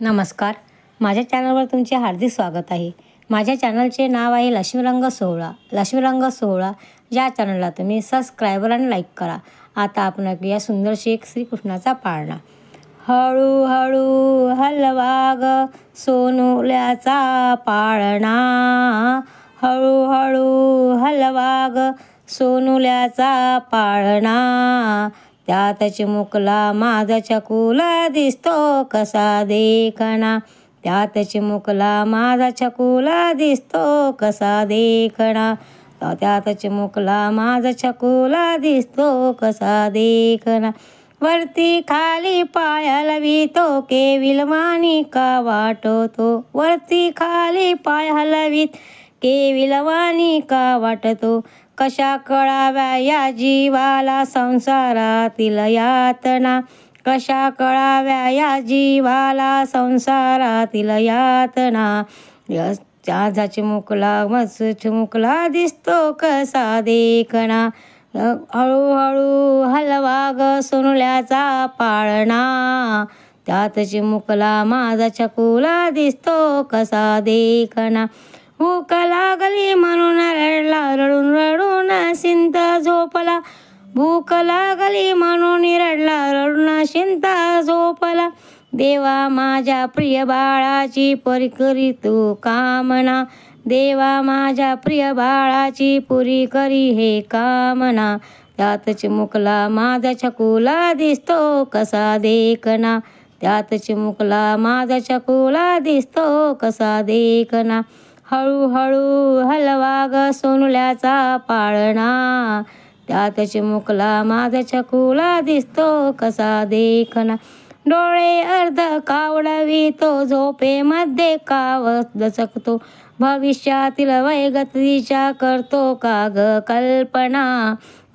नमस्कार. माझ्या चॅनलवर तुमचे हार्दिक स्वागत आहे. माझ्या चॅनलचे नाव आहे लक्ष्मीरंग सोहळा. लक्ष्मीरंग सोहळा या चॅनलला तुम्ही सबस्क्राईबर आणि लाईक करा. आता आपण ऐकूया सुंदरशी एक श्रीकृष्णाचा पाळणा. हळूहळू हलवा ग सोनुल्याचा पाळणा, हळूहळू हलवा ग सोनुल्याचा पाळणा. त्यात चिमुकला माझा चकुला दिसतो कसा देखणा, त्यात चिमुकला माझा चकुला दिसतो कसा देखणा, त्यात चिमुकला माझा चकुला दिसतो कसा देखणा. वरती खाली पाय हलवितो केविलवाणी का वाटतो, वरती खाली पाय हलवीत केविलवाणी का वाटतो. कशा कळाव्या या जीवाला संसारातील यातना, कशा कळाव्या या जीवाला संसारातील यातना. माझा चिमुकला मज चिमुकला दिसतो कसा देखणा, हळूहळू हलवा ग सोनुल्याचा पाळणा. त्यात चिमुकला माझा चकुला दिसतो कसा देखणा. भूक लागली म्हणून रडला, रडून रडून शिंत झोपला. भूक लागली म्हणून रडला, रडून शिंत झोपला. देवा माझ्या प्रिय बाळाची पुरी करी तू कामना, देवा माझ्या प्रिय बाळाची पुरी करी हे कामना. त्यात चिमुकला माझा चकुला दिसतो कसा देखणा, त्यात चिमुकला माझा चकुला दिसतो कसा देखणा. हळूहळू हलवा ग सोनुल्याचा पाळणा, त्यात चिमुकला माझा चकुला दिसतो कसा देखणा. डोळे अर्ध कावडवितो झोपेमध्ये कावत दचकतो, भविष्यातील वैगतीच्या करतो का ग कल्पना.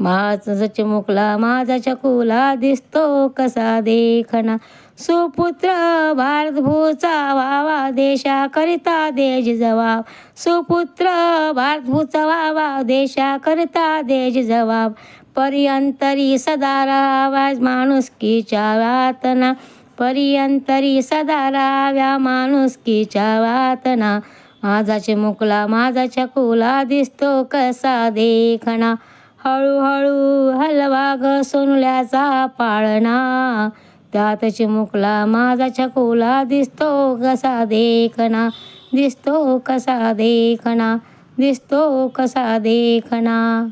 माझा चिमुकला माझा चकुला दिसतो कसा देखणा. सुपुत्र भारतभूचा व्हावा देशाकरिता देज जवाब, सुपुत्र भारतभूचा व्हावा देशाकरिता देज जवाब. परिअंतरी सदा राहावा माणुसकीच्या वातना, परिअंतरी सदा राहाव्या माणुसकीच्या वातना. माझा चिमुकला माझा चकुला दिसतो कसा देखणा, हळूहळू हलवा ग सोनुल्याचा पाळणा. त्यात चिमुकला माझा चकुला दिसतो कसा देखणा, दिसतो कसा देखणा, दिसतो कसा देखणा.